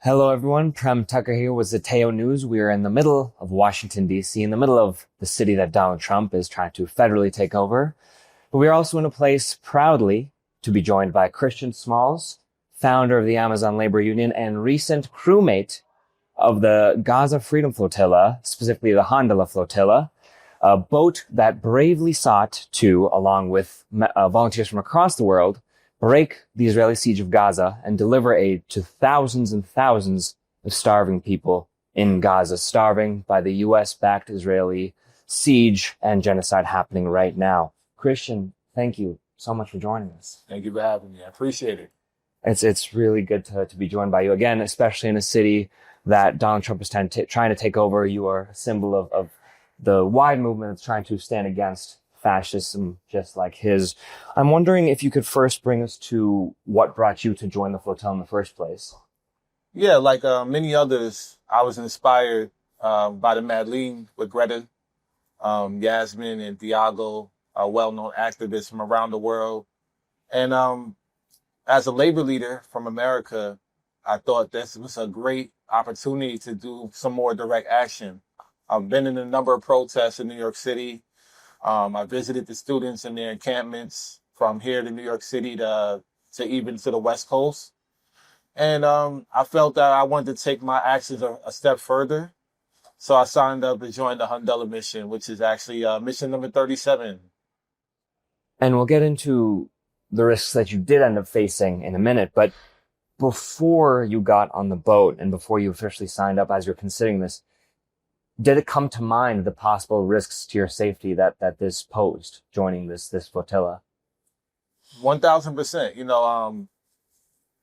Hello, everyone. Prem Tucker here with Zeteo News. We are in the middle of Washington, D.C., in the middle of the city that Donald Trump is trying to federally take over. But we are also in a place proudly to be joined by Christian Smalls, founder of the Amazon Labor Union and recent crewmate of the Gaza Freedom Flotilla, specifically the Handala Flotilla, a boat that bravely sought to, along with volunteers from across the world, break the Israeli siege of Gaza and deliver aid to thousands and thousands of starving people in Gaza, starving by the U.S.-backed Israeli siege and genocide happening right now. Christian, thank you so much for joining us. Thank you for having me. I appreciate it. It's really good to be joined by you again, especially in a city that Donald Trump is trying to take over. You are a symbol of the wide movement that's trying to stand against fascism just like his. I'm wondering if you could first bring us to what brought you to join the flotilla in the first place. Yeah, like many others, I was inspired by the Madeleine with Greta, Yasmin, and Diago, well-known activists from around the world. And as a labor leader from America, I thought this was a great opportunity to do some more direct action. I've been in a number of protests in New York City. I visited the students in their encampments from here to New York City to even to the West Coast. And I felt that I wanted to take my actions a step further. So I signed up to join the Handala mission, which is actually mission number 37. And we'll get into the risks that you did end up facing in a minute. But before you got on the boat and before you officially signed up, as you're considering this, did it come to mind the possible risks to your safety that this posed, joining this flotilla? 1,000%.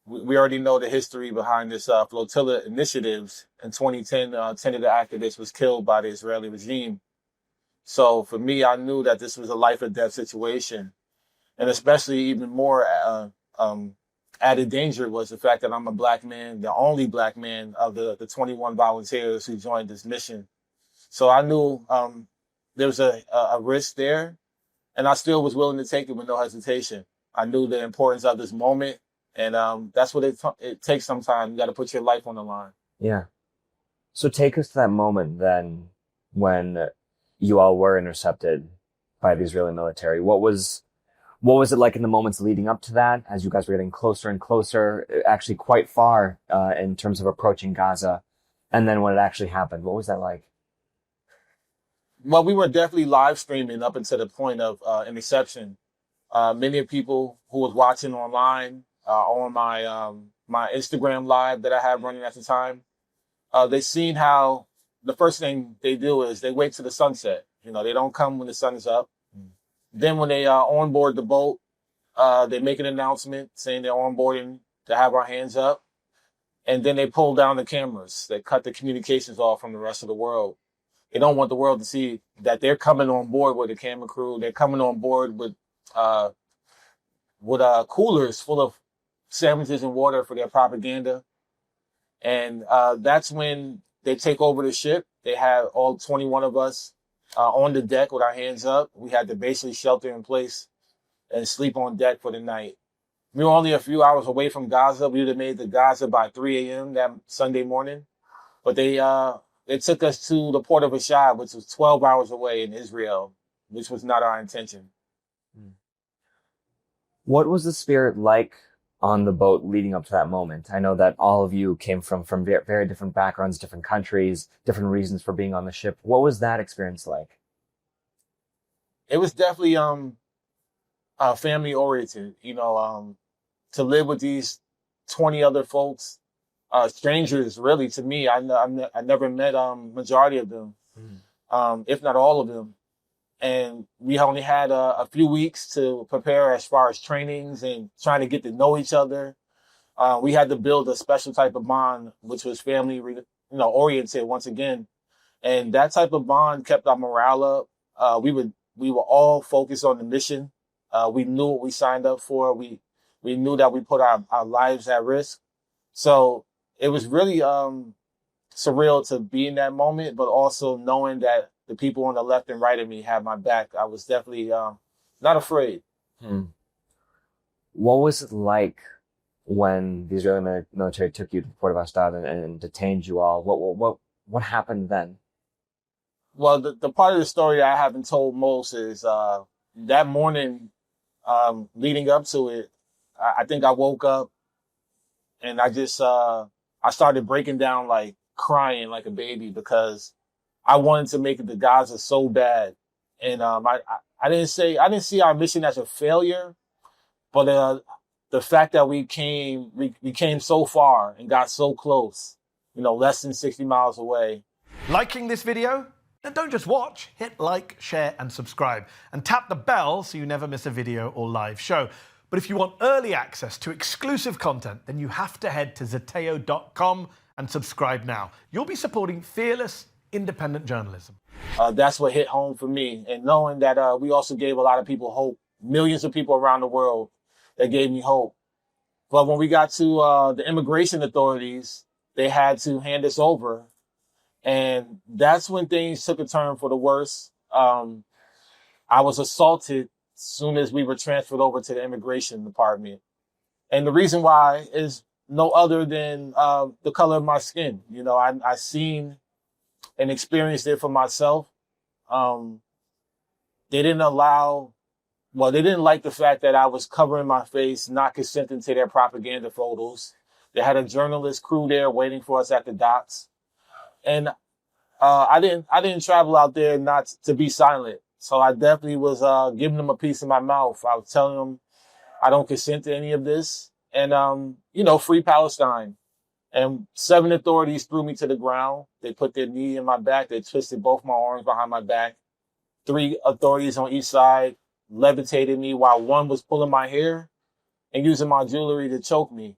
We already know the history behind this flotilla initiatives. In 2010, 10 of the activists was killed by the Israeli regime. So for me, I knew that this was a life or death situation. And especially even more added danger was the fact that I'm a black man, the only black man of the 21 volunteers who joined this mission. So I knew there was a risk there, and I still was willing to take it with no hesitation. I knew the importance of this moment, and that's what it takes sometimes. You got to put your life on the line. Yeah. So take us to that moment then when you all were intercepted by the Israeli military. What was it like in the moments leading up to that, as you guys were getting closer and closer, actually quite far in terms of approaching Gaza? And then when it actually happened, what was that like? Well, we were definitely live streaming up until the point of interception. Many people who was watching online on my Instagram live that I had running at the time, they seen how the first thing they do is they wait till the sunset. They don't come when the sun is up. Then when they on board the boat, they make an announcement saying they're onboarding to have our hands up. And then they pull down the cameras. They cut the communications off from the rest of the world. They don't want the world to see that they're coming on board with a camera crew. They're coming on board with coolers full of sandwiches and water for their propaganda. And that's when they take over the ship. They have all 21 of us on the deck with our hands up. We had to basically shelter in place and sleep on deck for the night. We were only a few hours away from Gaza. We would have made the Gaza by 3 a.m. that Sunday morning. But they took us to the port of Ashad, which was 12 hours away in Israel, which was not our intention. What was the spirit like on the boat leading up to that moment? I know that all of you came from very different backgrounds, different countries, different reasons for being on the ship. What was that experience like? It was definitely family oriented. To live with these 20 other folks, strangers really to me. I never met majority of them, if not all of them. And we only had a few weeks to prepare as far as trainings and trying to get to know each other. We had to build a special type of bond, which was family, oriented once again. And that type of bond kept our morale up. We were all focused on the mission. We knew what we signed up for. We knew that we put our lives at risk. So it was really surreal to be in that moment, but also knowing that the people on the left and right of me had my back. I was definitely not afraid. What was it like when the Israeli military took you to the port of Ashdod and detained you all. What happened then? Well, the part of the story I haven't told most is that morning leading up to it, I think I woke up and I started breaking down, like crying like a baby, because I wanted to make it to Gaza so bad. And I didn't see our mission as a failure, but the fact that we came so far and got so close, less than 60 miles away. Liking this video? Then don't just watch, hit like, share and subscribe, and tap the bell so you never miss a video or live show. But if you want early access to exclusive content, then you have to head to Zeteo.com and subscribe now. You'll be supporting fearless, independent journalism. That's what hit home for me. And knowing that we also gave a lot of people hope, millions of people around the world that gave me hope. But when we got to the immigration authorities, they had to hand us over. And that's when things took a turn for the worse. I was assaulted as soon as we were transferred over to the immigration department. And the reason why is no other than the color of my skin. I seen and experienced it for myself. They didn't like the fact that I was covering my face, not consenting to their propaganda photos. They had a journalist crew there waiting for us at the docks. And I didn't travel out there not to be silent. So I definitely was giving them a piece of my mouth. I was telling them I don't consent to any of this. And, free Palestine. And 7 authorities threw me to the ground. They put their knee in my back. They twisted both my arms behind my back. 3 authorities on each side levitated me while 1 was pulling my hair and using my jewelry to choke me.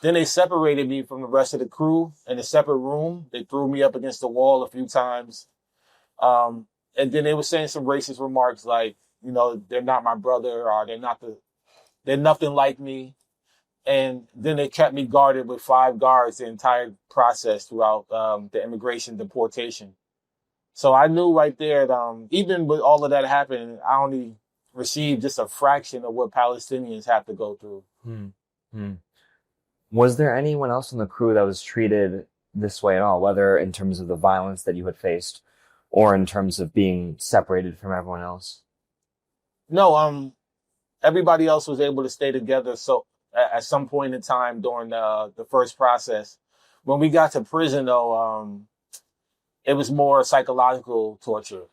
Then they separated me from the rest of the crew in a separate room. They threw me up against the wall a few times. And then they were saying some racist remarks like, they're not my brother, or they're nothing like me. And then they kept me guarded with 5 guards the entire process throughout the immigration deportation. So I knew right there that even with all of that happening, I only received just a fraction of what Palestinians have to go through. Was there anyone else on the crew that was treated this way at all, whether in terms of the violence that you had faced or in terms of being separated from everyone else? No, everybody else was able to stay together. So at some point in time during the first process, when we got to prison, though, it was more psychological torture.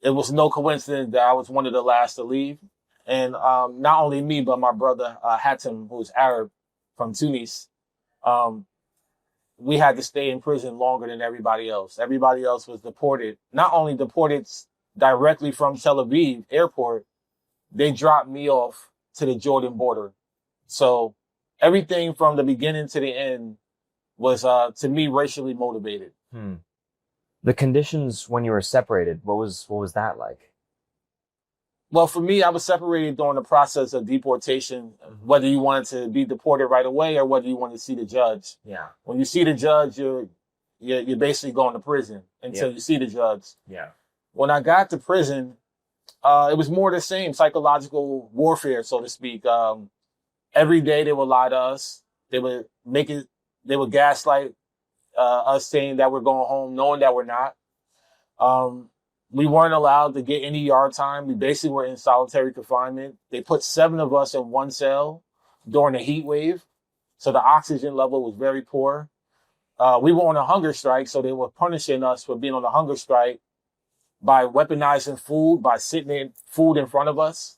It was no coincidence that I was one of the last to leave. And not only me, but my brother, Hatem, who's Arab from Tunis, we had to stay in prison longer than everybody else. Everybody else was deported, not only deported directly from Tel Aviv airport, they dropped me off to the Jordan border. So everything from the beginning to the end was, to me, racially motivated. The conditions when you were separated, what was that like? Well, for me, I was separated during the process of deportation, whether you wanted to be deported right away or whether you wanted to see the judge. Yeah. When you see the judge, you're basically going to prison until you see the judge. Yeah. When I got to prison, it was more the same psychological warfare, so to speak. Every day they would lie to us. They would gaslight us, saying that we're going home, knowing that we're not. We weren't allowed to get any yard time. We basically were in solitary confinement. They put 7 of us in one cell during a heat wave. So the oxygen level was very poor. We were on a hunger strike, so they were punishing us for being on a hunger strike by weaponizing food, by sitting in food in front of us.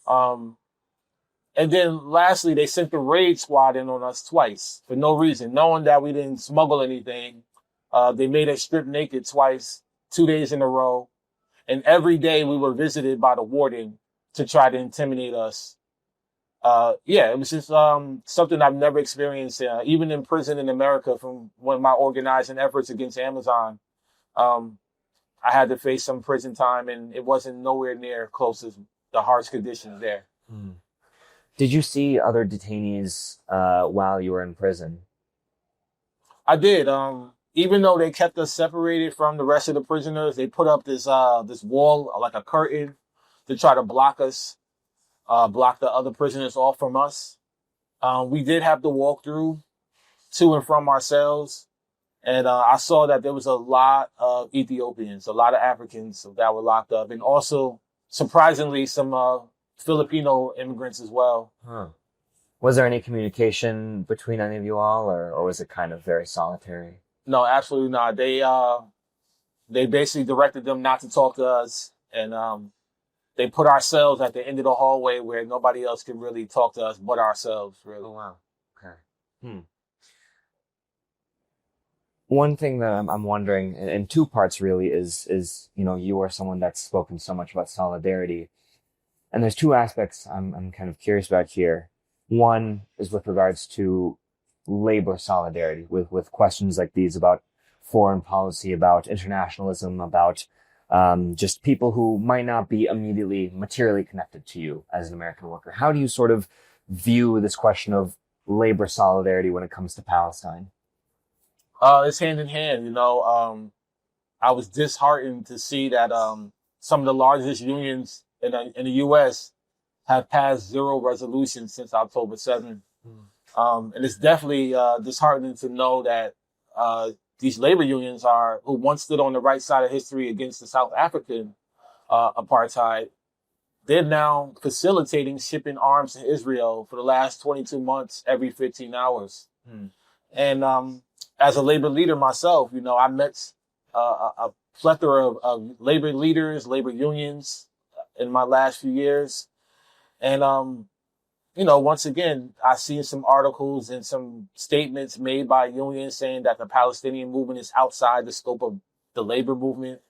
And then lastly, they sent the raid squad in on us twice for no reason, knowing that we didn't smuggle anything. They made us strip naked twice, 2 days in a row. And every day we were visited by the warden to try to intimidate us. It was just something I've never experienced, even in prison in America from one of my organizing efforts against Amazon. I had to face some prison time, and it wasn't nowhere near close as the harsh conditions there. Did you see other detainees while you were in prison? I did. Even though they kept us separated from the rest of the prisoners, they put up this wall, like a curtain, to try to block us. blocked the other prisoners off from us. We did have to walk through to and from our cells. And I saw that there was a lot of Ethiopians, a lot of Africans that were locked up, and also, surprisingly, some Filipino immigrants as well. Huh. Was there any communication between any of you all, or was it kind of very solitary? No, absolutely not. They basically directed them not to talk to us, and they put ourselves at the end of the hallway where nobody else could really talk to us but ourselves, really. Oh, wow. Okay. One thing that I'm wondering, in two parts really, is you are someone that's spoken so much about solidarity, and there's two aspects I'm kind of curious about here. One is with regards to labor solidarity, with questions like these about foreign policy, about internationalism, about just people who might not be immediately materially connected to you as an American worker. How do you sort of view this question of labor solidarity when it comes to Palestine? It's hand in hand, I was disheartened to see that some of the largest unions in the U.S. have passed zero resolutions since October 7th. And it's definitely disheartening to know that these labor unions who once stood on the right side of history against the South African apartheid, they're now facilitating shipping arms to Israel for the last 22 months every 15 hours. And as a labor leader myself, I met a plethora of labor leaders, labor unions in my last few years. And, once again, I've seen some articles and some statements made by unions saying that the Palestinian movement is outside the scope of the labor movement.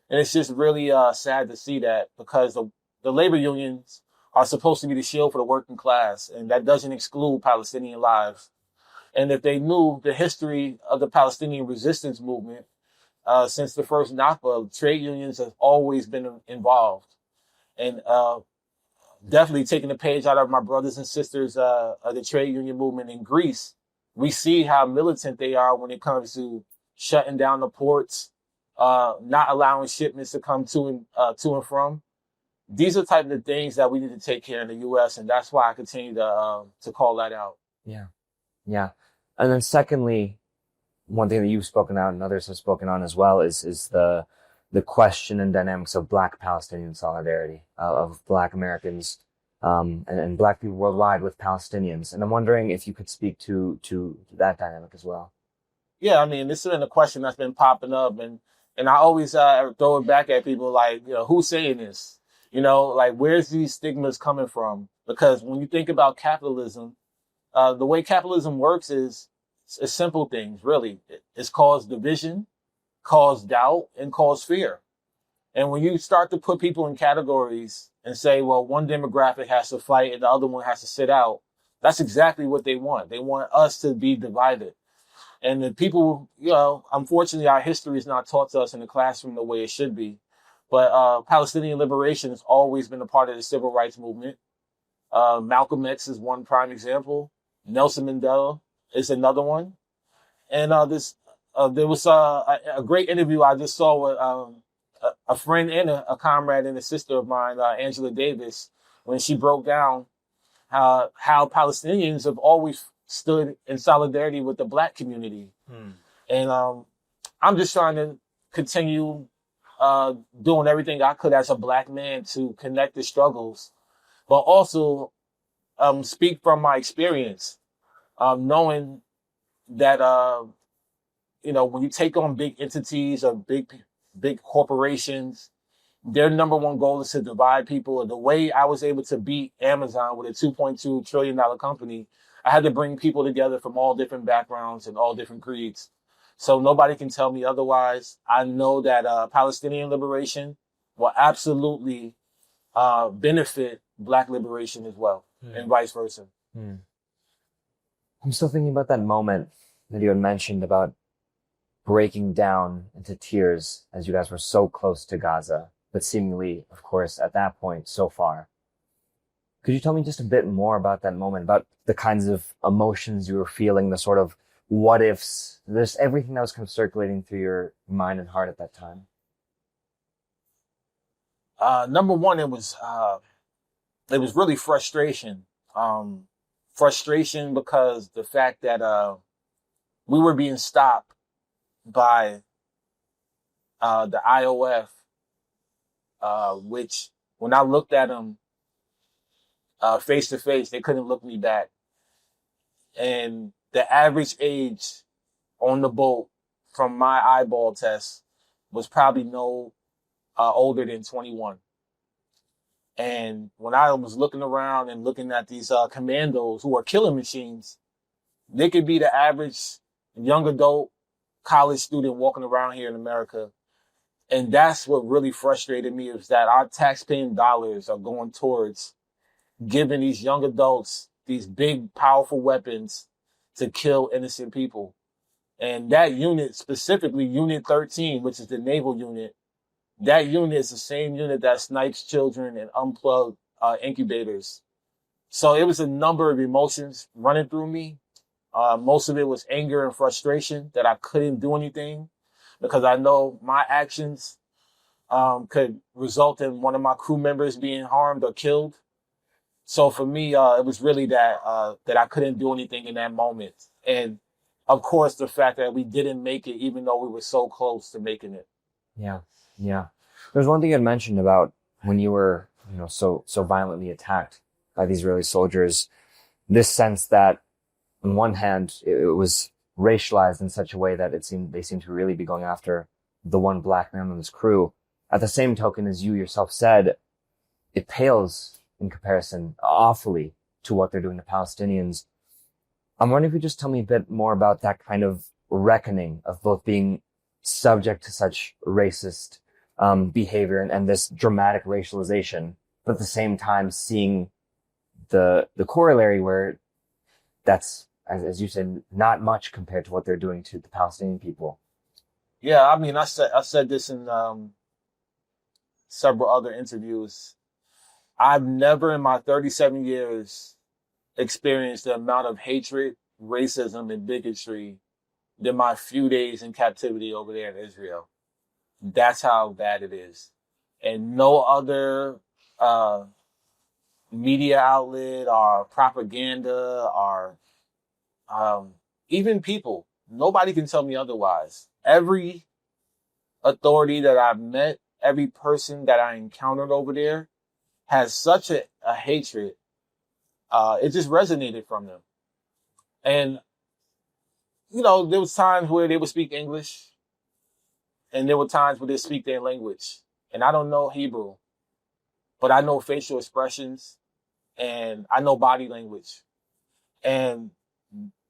And it's just really sad to see that, because the labor unions are supposed to be the shield for the working class, and that doesn't exclude Palestinian lives. And if they knew the history of the Palestinian resistance movement, since the first Nakba, trade unions have always been involved. And definitely taking a page out of my brothers and sisters of the trade union movement in Greece, we see how militant they are when it comes to shutting down the ports, not allowing shipments to come to and from. These are the type of things that we need to take care in the U.S., and that's why I continue to call that out. Yeah. And then secondly, one thing that you've spoken out and others have spoken on as well is the question and dynamics of Black Palestinian solidarity, of Black Americans and Black people worldwide with Palestinians. And I'm wondering if you could speak to that dynamic as well. Yeah, I mean, this has been a question that's been popping up, and I always throw it back at people like, who's saying this? Where's these stigmas coming from? Because when you think about capitalism, the way capitalism works is simple things, really. It's caused division, caused doubt, and caused fear. And when you start to put people in categories and say, well, one demographic has to fight and the other one has to sit out, that's exactly what they want. They want us to be divided. And the people, unfortunately, our history is not taught to us in the classroom the way it should be. But Palestinian liberation has always been a part of the civil rights movement. Malcolm X is one prime example. Nelson Mandela is another one. And there was a great interview I just saw with a friend and a comrade and a sister of mine, Angela Davis, when she broke down how Palestinians have always stood in solidarity with the Black community. And I'm just trying to continue doing everything I could as a Black man to connect the struggles, but also speak from my experience, knowing that, when you take on big entities or big corporations, their number one goal is to divide people. And the way I was able to beat Amazon with a $2.2 trillion company, I had to bring people together from all different backgrounds and all different creeds. So nobody can tell me otherwise. I know that Palestinian liberation will absolutely benefit Black liberation as well, and vice versa. I'm still thinking about that moment that you had mentioned about breaking down into tears as you guys were so close to Gaza, but seemingly, of course, at that point, so far. Could you tell me just a bit more about that moment, about the kinds of emotions you were feeling, the sort of what ifs, there's everything that was kind of circulating through your mind and heart at that time? Number one, it was it was really frustration. Frustration because the fact that we were being stopped by the IOF, which when I looked at them face to face, they couldn't look me back. And the average age on the boat from my eyeball test was probably no older than 21. And when I was looking around and looking at these commandos who are killing machines, they could be the average young adult college student walking around here in America. And that's what really frustrated me, is that our taxpaying dollars are going towards giving these young adults these big, powerful weapons to kill innocent people. And that unit, specifically Unit 13, which is the naval unit, that unit is the same unit that snipes children and unplugged incubators. So it was a number of emotions running through me. Most of it was anger and frustration that I couldn't do anything, because I know my actions could result in one of my crew members being harmed or killed. So for me, it was really that I couldn't do anything in that moment. And of course, the fact that we didn't make it, even though we were so close to making it. Yeah. Yeah. There's one thing you had mentioned about when you were, so violently attacked by these Israeli soldiers, this sense that on one hand, it was racialized in such a way that they seemed to really be going after the one black man on this crew. At the same token, as you yourself said, it pales in comparison awfully to what they're doing to Palestinians. I'm wondering if you just tell me a bit more about that kind of reckoning of both being subject to such racist behavior and this dramatic racialization, but at the same time seeing the corollary where that's, as you said, not much compared to what they're doing to the Palestinian people. Yeah, I mean, I said this in several other interviews. I've never in my 37 years experienced the amount of hatred, racism, and bigotry than my few days in captivity over there in Israel. That's how bad it is. And no other media outlet or propaganda or even people, nobody can tell me otherwise. Every authority that I've met, every person that I encountered over there has such a hatred. It just resonated from them. And, there was times where they would speak English, and there were times where they speak their language. And I don't know Hebrew, but I know facial expressions and I know body language. And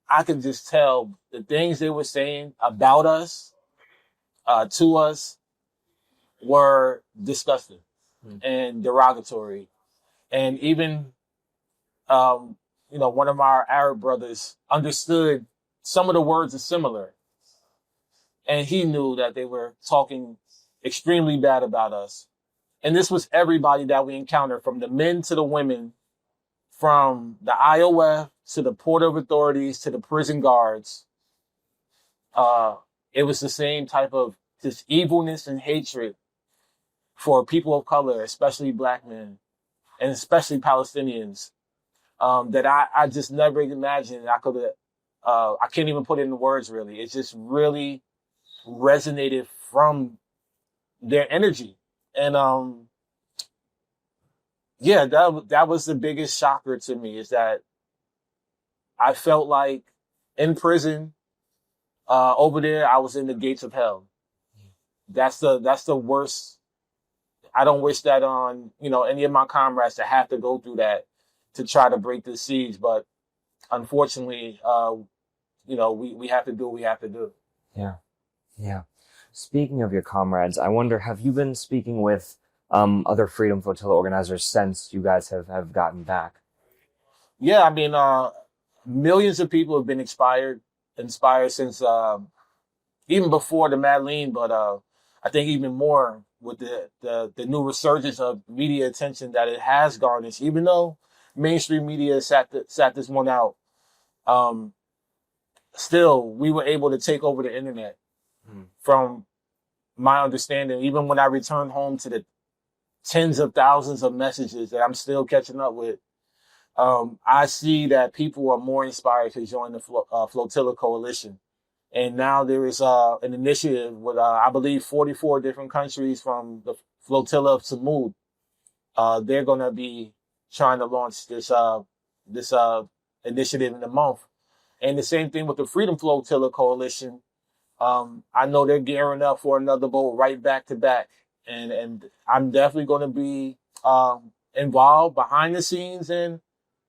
I could just tell the things they were saying about us, to us, were disgusting and derogatory. And even, one of our Arab brothers understood some of the words are similar. And he knew that they were talking extremely bad about us. And this was everybody that we encountered, from the men to the women, from the IOF to the Port of Authorities to the prison guards. It was the same type of this evilness and hatred for people of color, especially black men, and especially Palestinians, that I just never imagined I could have. I can't even put it into words, really. It just really resonated from their energy. And that was the biggest shocker to me, is that I felt like in prison over there, I was in the gates of hell. That's the worst. I don't wish that on any of my comrades to have to go through that to try to break the siege, but unfortunately, we have to do what we have to do. Yeah. Yeah. Speaking of your comrades, I wonder, have you been speaking with other Freedom Flotilla organizers since you guys have gotten back? Yeah, I mean, millions of people have been inspired since even before the Madeleine, but I think even more with the new resurgence of media attention that it has garnished. Even though mainstream media sat this one out, still we were able to take over the internet. From my understanding, even when I returned home to tens of thousands of messages that I'm still catching up with, I see that people are more inspired to join the Flotilla Coalition. And now there is an initiative with, I believe, 44 different countries from the Flotilla of Samud. They're going to be trying to launch this initiative in a month. And the same thing with the Freedom Flotilla Coalition. I know they're gearing up for another boat right back to back. And I'm definitely going to be involved behind the scenes. And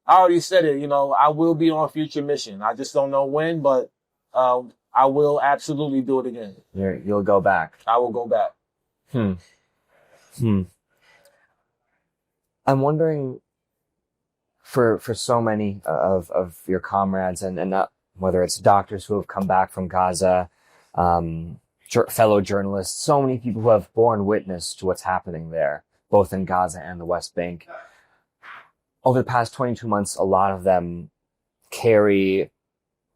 I already said it, I will be on a future mission. I just don't know when, but I will absolutely do it again. You'll go back. I will go back. I'm wondering, for so many of your comrades, and whether it's doctors who have come back from Gaza, fellow journalists, so many people who have borne witness to what's happening there, both in Gaza and the West Bank. Over the past 22 months, a lot of them carry,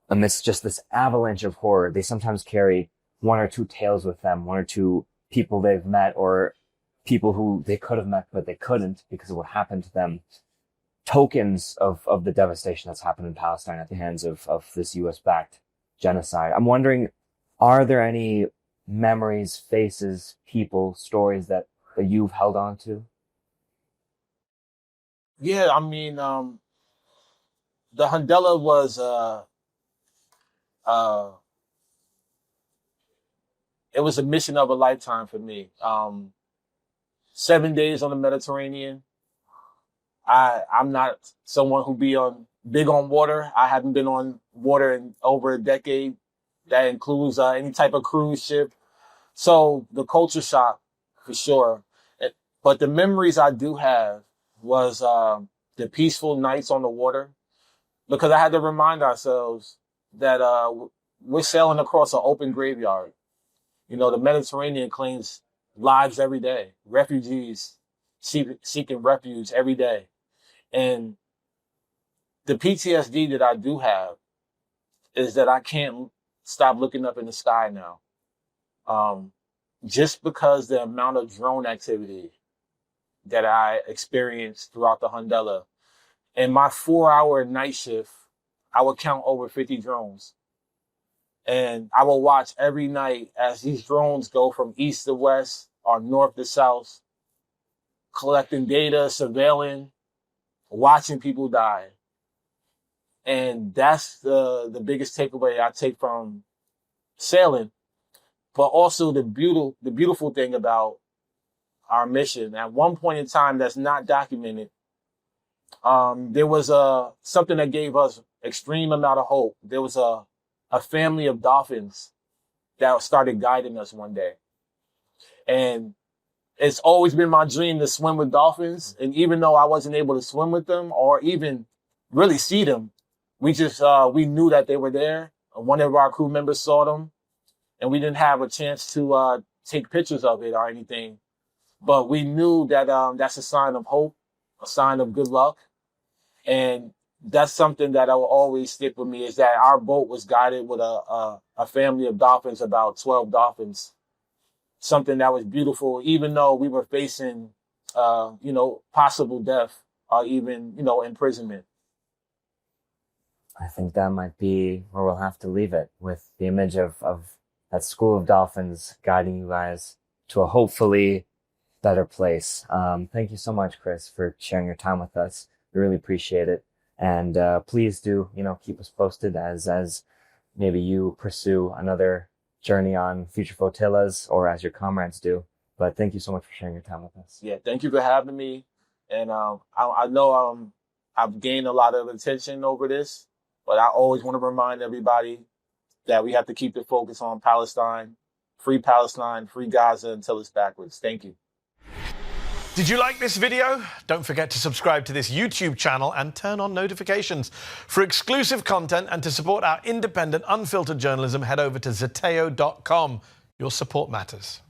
amidst just this avalanche of horror, they sometimes carry one or two tales with them, one or two people they've met, or people who they could have met but they couldn't because of what happened to them. Tokens of the devastation that's happened in Palestine at the hands of this US-backed genocide. I'm wondering, are there any memories, faces, people, stories that you've held on to? Yeah, I mean, the Handala was, it was a mission of a lifetime for me. 7 days on the Mediterranean. I'm not someone who big on water. I haven't been on water in over a decade. That includes any type of cruise ship. So the culture shock, for sure. But the memories I do have was the peaceful nights on the water, because I had to remind ourselves that we're sailing across an open graveyard. The Mediterranean claims lives every day. Refugees seeking refuge every day. And the PTSD that I do have is that I can't stop looking up in the sky now. Just because the amount of drone activity that I experienced throughout the Handala. In my 4-hour night shift, I would count over 50 drones. And I will watch every night as these drones go from east to west or north to south, collecting data, surveilling, watching people die. And that's the biggest takeaway I take from sailing. But also the beautiful thing about our mission. At one point in time that's not documented, there was something that gave us extreme amount of hope. There was a family of dolphins that started guiding us one day. And it's always been my dream to swim with dolphins. And even though I wasn't able to swim with them or even really see them, we knew that they were there. One of our crew members saw them, and we didn't have a chance to take pictures of it or anything. But we knew that that's a sign of hope, a sign of good luck. And that's something that will always stick with me, is that our boat was guided with a family of dolphins, about 12 dolphins. Something that was beautiful, even though we were facing, possible death or even, imprisonment. I think that might be where we'll have to leave it, with the image of that school of dolphins guiding you guys to a hopefully better place. Thank you so much, Chris, for sharing your time with us. We really appreciate it. And please do, keep us posted as maybe you pursue another journey on future flotillas, or as your comrades do. But thank you so much for sharing your time with us. Yeah, thank you for having me. And I know I've gained a lot of attention over this, but I always want to remind everybody that we have to keep the focus on Palestine, free Gaza until it's backwards. Thank you. Did you like this video? Don't forget to subscribe to this YouTube channel and turn on notifications. For exclusive content and to support our independent, unfiltered journalism, head over to Zeteo.com. Your support matters.